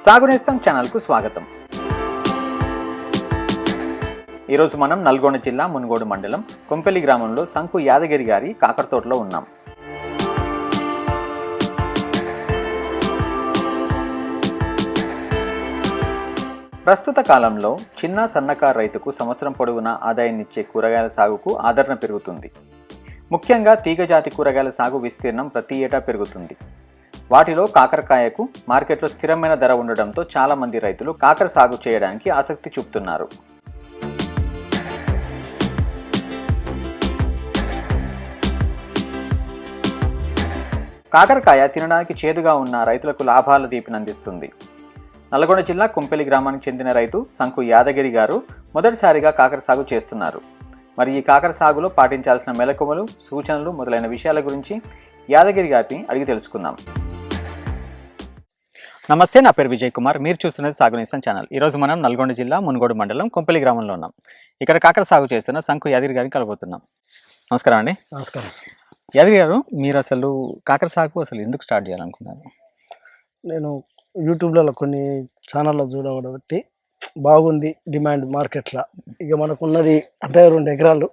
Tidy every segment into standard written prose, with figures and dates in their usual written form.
సాగు నేస్తం ఛానల్కు స్వాగతం. ఈరోజు మనం నల్గొండ జిల్లా మునుగోడు మండలం కొంపెల్లి గ్రామంలో సంకు యాదగిరి గారి కాకర తోటలో ఉన్నాం. ప్రస్తుత కాలంలో చిన్న సన్నకారు రైతుకు సంవత్సరం పొడవునా ఆదాయాన్నిచ్చే కూరగాయల సాగుకు ఆదరణ పెరుగుతుంది. ముఖ్యంగా తీగజాతి కూరగాయల సాగు విస్తీర్ణం ప్రతి ఏటా పెరుగుతుంది. వాటిలో కాకరకాయకు మార్కెట్లో స్థిరమైన ధర ఉండడంతో చాలామంది రైతులు కాకర సాగు చేయడానికి ఆసక్తి చూపుతున్నారు. కాకరకాయ తినడానికి చేదుగా ఉన్న రైతులకు లాభాల దీపినందిస్తుంది. నల్గొండ జిల్లా కొంపెల్లి గ్రామానికి చెందిన రైతు సంకు యాదగిరి గారు మొదటిసారిగా కాకర సాగు చేస్తున్నారు. మరి ఈ కాకర సాగులో పాటించాల్సిన మెలకువలు, సూచనలు మొదలైన విషయాల గురించి యాదగిరి గారిని అడిగి తెలుసుకుందాం. నమస్తే, నా పేరు విజయ్ కుమార్. మీరు చూస్తున్నది సాగు నేస్తం ఛానల్. ఈరోజు మనం నల్గొండ జిల్లా మునుగోడు మండలం కొంపెల్లి గ్రామంలో ఉన్నాం. ఇక్కడ కాకర సాగు చేస్తున్న సంకు యాదగిరి గారిని కలబోతున్నాం. నమస్కారం అండి. నమస్కారం. యాదగిరి గారు, మీరు అసలు కాకర సాగు ఎందుకు స్టార్ట్ చేయాలనుకున్నారు? నేను యూట్యూబ్లలో కొన్ని ఛానల్లో చూడడం బట్టి బాగుంది డిమాండ్ మార్కెట్లో. ఇక మనకున్నది అంటే 2 ఎకరాలు.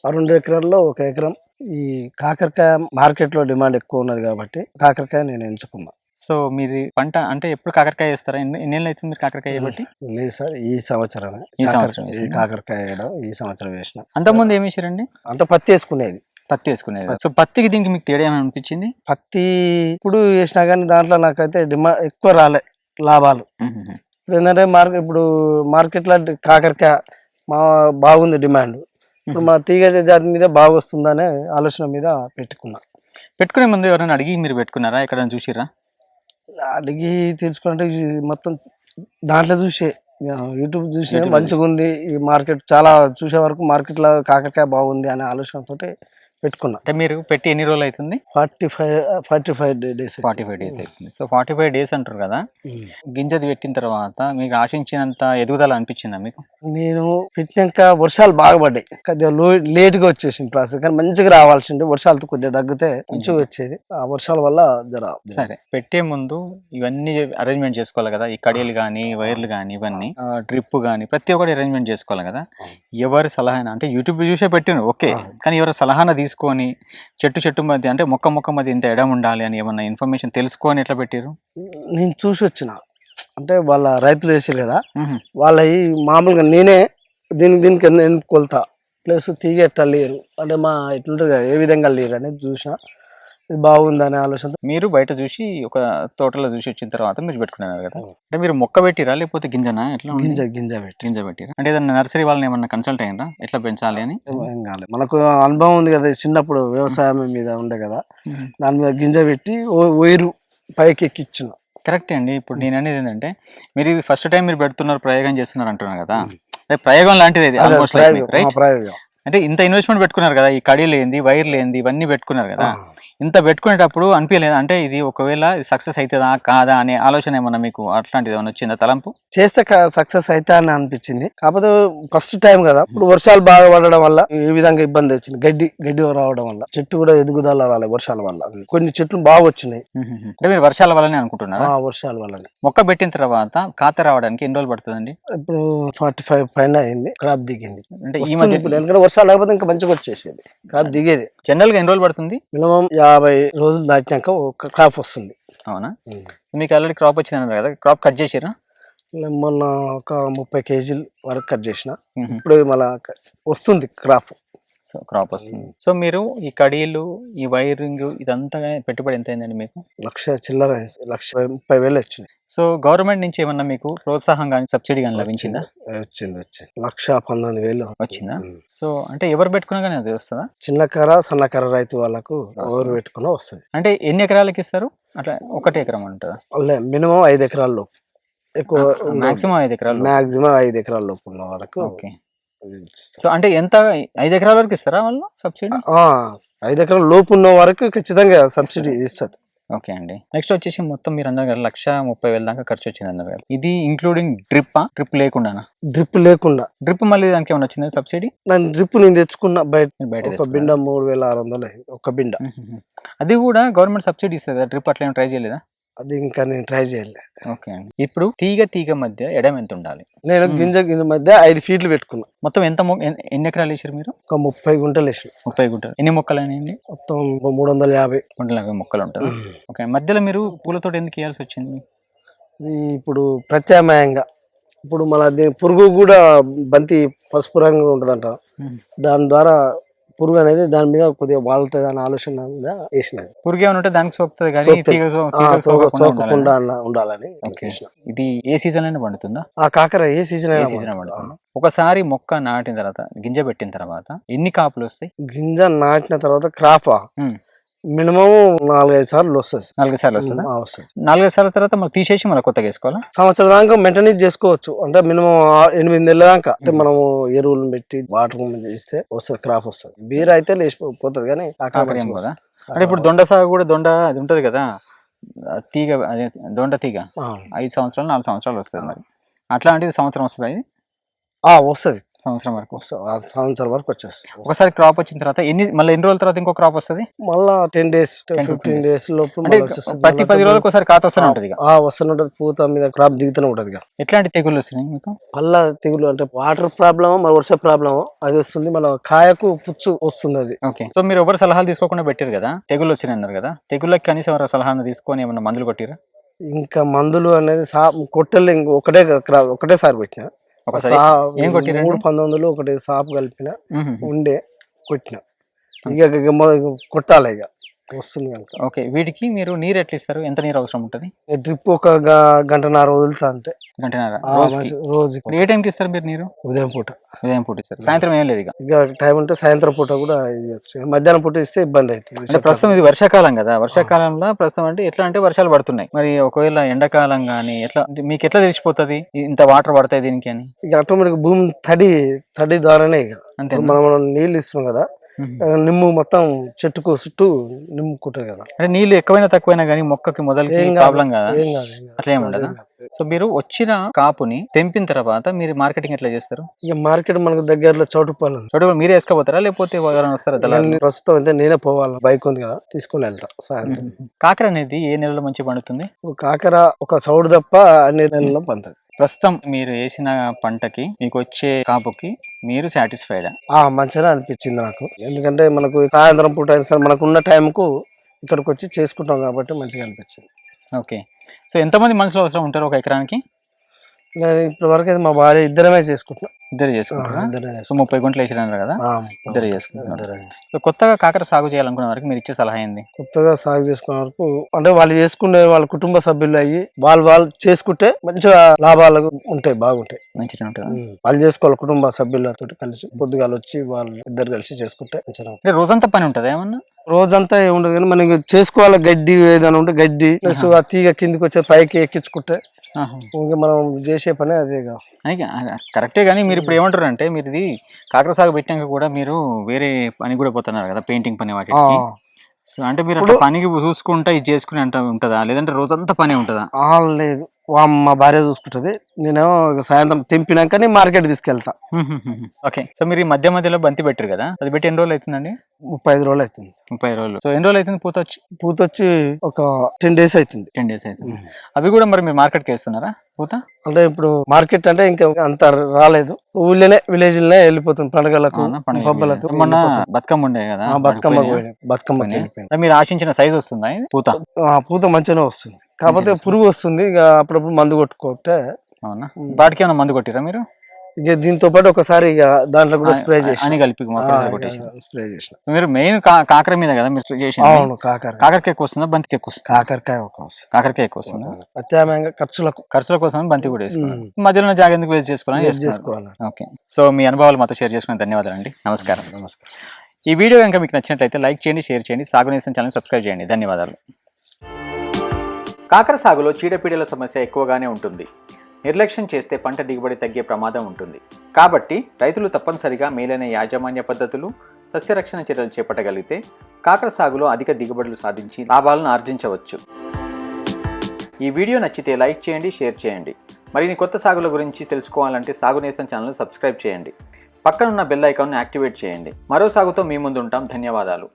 ఆ 2 ఎకరాల్లో 1 ఎకరం ఈ కాకరకాయ మార్కెట్లో డిమాండ్ ఎక్కువ ఉన్నది కాబట్టి కాకరకాయ నేను ఎంచుకున్నా. సో మీరు పంట అంటే ఎప్పుడు కాకరకాయ వేస్తారా? ఎన్నేళ్ళు అవుతుంది మీరు కాకరకాయ వేయబట్టి? లేదు సార్, ఈ సంవత్సరం కాకరకాయ వేయడం ఈ సంవత్సరం వేసిన. అంతకుముందు ఏమి వేసారండి? అంటే పత్తి వేసుకునేది. సో పత్తికి దీనికి మీకు తేడా ఏమైనా అనిపించింది? పత్తి ఇప్పుడు వేసినా కానీ దాంట్లో నాకైతే డిమాండ్ ఎక్కువ రాలే లాభాలు. ఇప్పుడు ఏంటంటే ఇప్పుడు మార్కెట్లో కాకరకాయ బాగుంది డిమాండ్. ఇప్పుడు మా తీగ జాతి మీద బాగా వస్తుందనే ఆలోచన మీద పెట్టుకునే ముందు ఎవరైనా అడిగి మీరు పెట్టుకున్నారా? ఎక్కడ చూసిరా? అడిగి తెలుసుకుంటే మొత్తం దాంట్లో చూసే యూట్యూబ్ చూసే మంచిగా ఉంది ఈ మార్కెట్, చాలా చూసే వరకు మార్కెట్లో కాకరకాయ బాగుంది అనే ఆలోచనతో పెట్టుకున్నా. అంటే మీరు పెట్టి ఎన్ని రోజులు అవుతుంది? 45 డేస్. 45 డేస్ అవుతుంది. సో 45 డేస్ అంటారు కదా, గింజది పెట్టిన తర్వాత మీకు ఆశించినంత ఎదుగుదల అనిపించిందా మీకు? నేను పెట్టినాక వర్షాలు బాగా పడ్డాయి, కొద్దిగా లేట్గా వచ్చేసింది ప్రాసెస్. కానీ మంచిగా రావాల్సింది, వర్షాలతో కొద్దిగా తగ్గితే మంచిగా వచ్చేది. ఆ వర్షాల వల్ల సరే, పెట్టే ముందు ఇవన్నీ అరేంజ్మెంట్ చేసుకోవాలి కదా, ఈ కడియలు కానీ వైర్లు కానీ ఇవన్నీ డ్రిప్ కానీ ప్రతి ఒక్కటి అరేంజ్మెంట్ చేసుకోవాలి కదా. ఎవరి సలహా అంటే యూట్యూబ్ చూసే పెట్టిన ఓకే, కానీ ఎవరి సలహాన తీసుకొని చెట్టు మధ్య అంటే మొక్క మధ్య ఇంత ఎడం ఉండాలి అని ఏమన్నా ఇన్ఫర్మేషన్ తెలుసుకొని ఎట్లా పెట్టారు? నేను చూసి వచ్చిన, అంటే వాళ్ళ రైతులు వేసారు కదా, వాళ్ళ మామూలుగా నేనే దీనికి ఎందుకు కొలుతా ప్లస్ తీగ ఎట్లా లేరు అంటే మా ఎట్లుంటుంది కదా, ఏ విధంగా లేరు అనేది చూసిన. ఇది బాగుందనే ఆలోచన మీరు బయట చూసి ఒక తోటలో చూసి వచ్చిన తర్వాత మీరు పెట్టుకున్నారు కదా. అంటే మీరు మొక్క పెట్టిరా లేకపోతే గింజనా? ఎట్లా? గింజ పెట్టిరా. అంటే ఏదైనా నర్సరీ వాళ్ళని ఏమన్నా కన్సల్ట్ అయినరా ఎట్లా పెంచాలి అని? మనకు అనుభవం ఉంది కదా, చిన్నప్పుడు వ్యవసాయం మీద ఉండే కదా, దాని మీద గింజ పెట్టి వైరు పైకి ఎక్కిచ్చిన. కరెక్ట్ అండి. ఇప్పుడు నేను అనేది ఏంటంటే, మీరు ఇది ఫస్ట్ టైం మీరు పెడుతున్నారు, ప్రయోగం చేస్తున్నారు అంటున్నారు కదా, ప్రయోగం లాంటిది ప్రయోగం. అంటే ఇంత ఇన్వెస్ట్మెంట్ పెట్టుకున్నారు కదా, ఈ కడీలు ఏంది, వైర్లు ఏంది, ఇవన్నీ పెట్టుకున్నారు కదా, ఇంత పెట్టుకునేటప్పుడు అనిపించలేదు అంటే ఇది ఒకవేళ సక్సెస్ అవుతుందా కాదా అనే ఆలోచన ఏమన్నా మీకు అట్లాంటిది ఏమన్నా వచ్చిందా తలంపు? చేస్తే సక్సెస్ అవుతా అని అనిపించింది. కాకపోతే ఫస్ట్ టైం కదా, ఇప్పుడు వర్షాలు బాగా పడడం వల్ల ఈ విధంగా ఇబ్బంది వచ్చింది. గడ్డి రావడం వల్ల చెట్టు కూడా ఎదుగుదల రాలేదు వర్షాల వల్ల. కొన్ని చెట్లు బాగా వచ్చినాయి. అంటే మీరు వర్షాల వల్లనే అనుకుంటున్నారా? వర్షాల వల్లనే. మొక్క పెట్టిన తర్వాత కాత రావడానికి ఎన్ని రోజులు పడుతుందండి? ఇప్పుడు 45 పైన అయింది, క్రాప్ దిగింది. అంటే ఈ మధ్య ఎందుకంటే వర్షాలు లేకపోతే ఇంకా మంచిగా వచ్చేసేది, క్రాప్ దిగేది. జనరల్ గా ఎన్ని రోజులు పడుతుంది? మినిమం 50 రోజులు దాటినాక ఒక క్రాప్ వస్తుంది. అవునా? మీకు ఆల్రెడీ క్రాప్ వచ్చింది అన్నారు కదా, క్రాప్ కట్ చేసిరా? మొన్న ఒక 30 కేజీల వరకు కట్ చేసిన. ఇప్పుడు మళ్ళా వస్తుంది క్రాప్. క్రాప్ వస్తుంది. సో మీరు ఈ కడీలు, ఈ వైరింగ్ ఇదంతా పెట్టుబడి ఎంత అయిందండి మీకు? 1,00,000 చిల్లర, 1,30,000 వచ్చినాయి. సో గవర్నమెంట్ నుంచి ఏమన్నా మీకు ప్రోత్సాహం కానీ సబ్సిడీ కానీ లభించిందా? వచ్చింది. 1,19,000 వచ్చిందా? సో అంటే ఎవరు పెట్టుకున్నా కానీ అది వస్తుందా? చిన్నకర సన్నకర రైతు వాళ్ళకు ఎవరు పెట్టుకున్నా వస్తుంది. అంటే ఎన్ని ఎకరాలకి ఇస్తారు? అట్లా 1 ఎకరం ఉంటుందా? మినిమం 5 ఎకరాల్లో, ఎక్కువ మాక్సిమం 5 ఎకరాలు, మాక్సిమం 5 ఎకరాల లోపు ఉన్న వరకు. ఓకే. సో అంటే ఎంత 5 ఎకరాల వరకు ఇస్తారా వాళ్ళు సబ్సిడీ? 5 ఎకరాల లోపు ఉన్న వరకు ఖచ్చితంగా సబ్సిడీ ఇస్తారు. ఓకే అండి. నెక్స్ట్ వచ్చేసి మొత్తం మీరు అన్నారు కదా 1,30,000 దాకా ఖర్చు వచ్చింది అన్నారు కదా, ఇది ఇంక్లూడింగ్ డ్రిప్ లేకుండా? డ్రిప్ మళ్ళీ దానికి ఏమైనా వచ్చింది సబ్సిడీ? డ్రిప్ నేను తెచ్చుకున్నా బయట ఒక బిండ 3,600 ఒక బిండ. అది కూడా గవర్నమెంట్ సబ్సిడీ ఇస్తుంది కదా, డ్రిప్ అట్లా ట్రై చేయలేదా? అది ఇంకా నేను ట్రై చేయలే. ఓకే అండి. ఇప్పుడు తీగ మధ్య ఎడం ఎంత ఉండాలి? నేను గింజ మధ్య 5 ఫీట్లు పెట్టుకున్నా. మొత్తం ఎంత ఎన్ని ఎకరాలు వేసారు మీరు? ఒక 30 గుంటలు వేసిన. 30 గుంటలు. ఎన్ని మొక్కలు అయినాయండి? మొత్తం 350. 350 మొక్కలు ఉంటుందా? ఓకే. మధ్యలో మీరు పూలతోటి ఎందుకు వేయాల్సి వచ్చింది? ఇది ఇప్పుడు ప్రత్యామ్నాయంగా ఇప్పుడు మన పురుగు కూడా బంతి పసుపు రంగు ఉంటుందంట, దాని ద్వారా పురుగు అనేది దాని మీద కొద్దిగా వాళ్తుంది అనే ఆలోచన మీద వేసిన. పురుగు ఏమైనా ఉంటే దానికి సోకుతుంది కానీ సోకకుండా ఉండాలని. ఇది ఏ సీజన్ అయినా పండుతుందా? ఆ కాకర ఏ సీజన్ అయినా పండుతుందా? ఒకసారి మొక్క నాటిన తర్వాత గింజ పెట్టిన తర్వాత ఎన్ని కాపులు వస్తాయి? గింజ నాటిన తర్వాత క్రాప్ మినిమం 4-5 సార్లు వస్తుంది. 4 సార్లు వస్తుందా? 4 సార్ల తర్వాత మనం తీసేసి మళ్ళీ కొత్తగా వేసుకోవాలా? సంవత్సరం దాకా మెయింటెనెన్స్ చేసుకోవచ్చు. అంటే మినిమం 8 నెలల దాకా అంటే మనము ఎరువులు పెట్టి వాటర్ ఇస్తే వస్తుంది, క్రాప్ వస్తుంది. బీర అయితే లేచిపోతుంది కానీ కదా. అంటే ఇప్పుడు దొండ సాగు కూడా దొండ అది ఉంటది కదా, తీగ అదే దొండ తీగ 5 సంవత్సరాలు 4 సంవత్సరాలు వస్తుంది. మరి అట్లాంటిది సంవత్సరం వస్తుంది? వస్తుంది. సంవత్సరం వరకు వచ్చేస్తుంది. ఒకసారి క్రాప్ వచ్చిన తర్వాత మళ్ళీ ఎన్ని రోజుల తర్వాత ఇంకో క్రాప్ వస్తుంది? మళ్ళా 10 days 15 days లోపు ప్రతి 10 రోజులకు ఒకసారి కాత వస్తూనే ఉంటుంది. వస్తుంటది, పూత మీద క్రాప్ దిగుతూనే ఉంటది. ఎట్లాంటి తెగుళ్ళు వస్తున్నాయి మీకు? మళ్ళా తెగులు అంటే వాటర్ ప్రాబ్లమ్, వర్ష ప్రాబ్లమ్ అది వస్తుంది. మళ్ళీ కాయకు పుచ్చు వస్తుంది అది. ఓకే. సో మీరు ఎవరు సలహాలు తీసుకోకుండా పెట్టారు కదా, తెగుళ్ళు వచ్చినాయి అన్నారు కదా, తెగుళ్ళకి కనీసం ఎవరు సలహాను తీసుకొని ఏమన్నా మందులు కొట్టిరా? ఇంకా మందులు అనేది కొట్టలే, ఒకటేసారి పెట్టిన. 3-19 ఒకటి సాపు కలిపిన ఉండే కొట్టిన. ఇక కొట్టాలి ఇక వస్తుంది కనుక. ఓకే. వీటికి మీరు నీరు ఎట్లా ఇస్తారు? ఎంత నీరు అవసరం ఉంటుంది? డ్రిప్ ఒక గంటన్నర వదులుతా అంతే. గంటన్నర రోజు. ఏ టైంకి ఇస్తారు మీరు నీరు? ఉదయం పూట ఇస్తారు. సాయంత్రం ఏం లేదు ఇక టైం ఉంటే సాయంత్రం పూట కూడా మధ్యాహ్నం పూట ఇస్తే ఇబ్బంది అవుతుంది. ప్రస్తుతం ఇది వర్షాకాలం కదా, వర్షాకాలంలో ప్రస్తుతం అంటే ఎట్లా అంటే వర్షాలు పడుతున్నాయి. మరి ఒకవేళ ఎండాకాలం గానీ ఎట్లా మీకు ఎట్లా తెలిసిపోతుంది ఇంత వాటర్ పడతాయి దీనికి అని? ఇక ఆటోమేటిక్ భూమి తడి ద్వారానే ఇక అంతే. మనం నీళ్ళు ఇస్తున్నాం కదా, నిమ్ము మొత్తం చెట్టుకు చుట్టూ నిమ్ముకుంటది కదా. అంటే నీళ్లు ఎక్కువైనా తక్కువైనా కానీ మొక్కకి మొదలకి ప్రాబ్లం కదా, అట్లా ఏమి ఉండదు. సో మీరు వచ్చిన కాపుని తెంపిన తర్వాత మీరు మార్కెటింగ్ ఎట్లా చేస్తారు? ఇక మార్కెట్ మనకు దగ్గరలో చౌటుపల్లి మీరే వేసుకోపోతారా లేకపోతే ఎవరైనా వస్తారా? ప్రస్తుతం అయితే నేనే పోవాలి, బైక్ ఉంది కదా, తీసుకుని వెళ్తా సాయంత్రం. కాకర అనేది ఏ నెలలో మంచి పండుతుంది? కాకర ఒక సౌడు తప్ప అన్ని నెలల్లో పండుతుంది. ప్రస్తుతం మీరు వేసిన పంటకి మీకు వచ్చే కాపుకి మీరు సాటిస్ఫైడా? మంచిగా అనిపించింది నాకు. ఎందుకంటే మనకు సాయంత్రం పూట మనకు ఉన్న టైంకు ఇక్కడికి వచ్చి చేసుకుంటాం కాబట్టి మంచిగా అనిపించింది. ఓకే. సో ఎంతమంది మనుషులు అవసరం ఉంటారు ఒక ఎకరానికి? నేను ఇప్పటి వరకు అయితే మా భార్య ఇద్దరమే చేసుకుంటున్నాం. ఇద్దరు చేసుకుంటారా? సో 30 గుంటలు వేసినారు కదా, ఇద్దరు చేసుకుంటున్నారు. సో కొత్తగా కాకర సాగు చేయాలనుకున్న వరకు మీరు ఇచ్చే సలహా ఏంది? కొత్తగా సాగు చేసుకునే వరకు అంటే వాళ్ళు చేసుకునే వాళ్ళ కుటుంబ సభ్యులు అయ్యి వాళ్ళు చేసుకుంటే మంచిగా లాభాలు ఉంటాయి, బాగుంటాయి, మంచిగా ఉంటుంది. వాళ్ళు చేసుకోవాలి కుటుంబ సభ్యులతో కలిసి పొద్దుగాల వచ్చి వాళ్ళు ఇద్దరు కలిసి చేసుకుంటే మంచిగా. రోజంతా పని ఉంటుంది ఏమన్నా? రోజంతా ఏముండదు కానీ మనకి చేసుకోవాలి. గడ్డి ఏదైనా ఉంటే గడ్డి ప్లస్ ఆ తీగ కిందికి వచ్చే పైకి ఎక్కించుకుంటే ఇంకా మనం చేసే పని అదే. కరెక్టే. కానీ మీరు ఇప్పుడు ఏమంటారు అంటే మీరు ఇది కాకర సాగు పెట్టాక కూడా మీరు వేరే పని కూడా పోతున్నారు కదా, పెయింటింగ్ పని వాటికి. సో అంటే మీరు అట్లా పనికి చూసుకుంటా ఇది చేసుకుని అంటే ఉంటుందా, లేదంటే రోజంతా పని ఉంటుందా? లేదు, మా భార్య చూసుకుంటది, నేనేమో సాయంత్రం తెంపినాకనే మార్కెట్ తీసుకెళ్తా. ఓకే. సో మీరు ఈ మధ్యలో బంతి పెట్టారు కదా, అది పెట్టి ఎన్ని రోజులు అవుతుందండి? 35 రోజులు అవుతుంది. 30 రోజులు. సో ఎన్ని రోజులు అవుతుంది పూత వచ్చి? ఒక 10 days అవుతుంది. 10 days అవుతుంది. అవి కూడా మరి మీరు మార్కెట్కి వేస్తున్నారా పూత? అంటే ఇప్పుడు మార్కెట్ అంటే ఇంకా అంత రాలేదు, ఊళ్ళోనే విలేజ్ లోనే వెళ్ళిపోతుంది పండుగలకు పబ్బలకు. మొన్న బతుకమ్మ ఉండే కదా, బతుకమ్మ మీరు ఆశించిన సైజ్ వస్తుందా పూత? పూత మంచిగానే వస్తుంది, కాకపోతే పురుగు వస్తుంది. ఇక అప్పుడప్పుడు మందు కొట్టుకుంటే. అవునా? వాటికి ఏమైనా మందు కొట్టిరా మీరు? ఇక దీంతో పాటు ఒకసారి ఇక దాంట్లో కూడా స్ప్రే చేసి కలిపి స్ప్రే చేసిన. మీరు మెయిన్ కాకర మీద కదా మీరు చేసి? అవును, కాకరకాయ ఎక్కువ వస్తుందా బంతికి ఎక్కువ వస్తుంది? కాకరకాయ ఎక్కువ వస్తుంది. ప్రత్యామ్నాయంగా ఖర్చుల కోసం బంతి కూడా వేసుకున్నాను. మధ్యలో జాగ్రత్త ఎందుకు వేస్ట్ చేసుకోవాలి. ఓకే. సో మీ అనుభవాలు మాతో షేర్ చేసుకుని ధన్యవాదాలు అండి. నమస్కారం. ఈ వీడియో కనుక మీకు నచ్చినట్లయితే లైక్ చేయండి, షేర్ చేయండి, సాగు నేస్తం ఛానల్ సబ్స్క్రైబ్ చేయండి. ధన్యవాదాలు. కాకర సాగులో చీడపీడల సమస్య ఎక్కువగానే ఉంటుంది. నిర్లక్ష్యం చేస్తే పంట దిగుబడి తగ్గే ప్రమాదం ఉంటుంది. కాబట్టి రైతులు తప్పనిసరిగా మేలైన యాజమాన్య పద్ధతులు, సస్యరక్షణ చర్యలు చేపట్టగలిగితే కాకర సాగులో అధిక దిగుబడులు సాధించి లాభాలను ఆర్జించవచ్చు. ఈ వీడియో నచ్చితే లైక్ చేయండి, షేర్ చేయండి. మరిన్ని కొత్త సాగుల గురించి తెలుసుకోవాలంటే సాగు నేస్తం ఛానల్ సబ్స్క్రైబ్ చేయండి. పక్కనున్న బెల్ ఐకాన్ను యాక్టివేట్ చేయండి. మరో సాగుతో మీ ముందు ఉంటాం. ధన్యవాదాలు.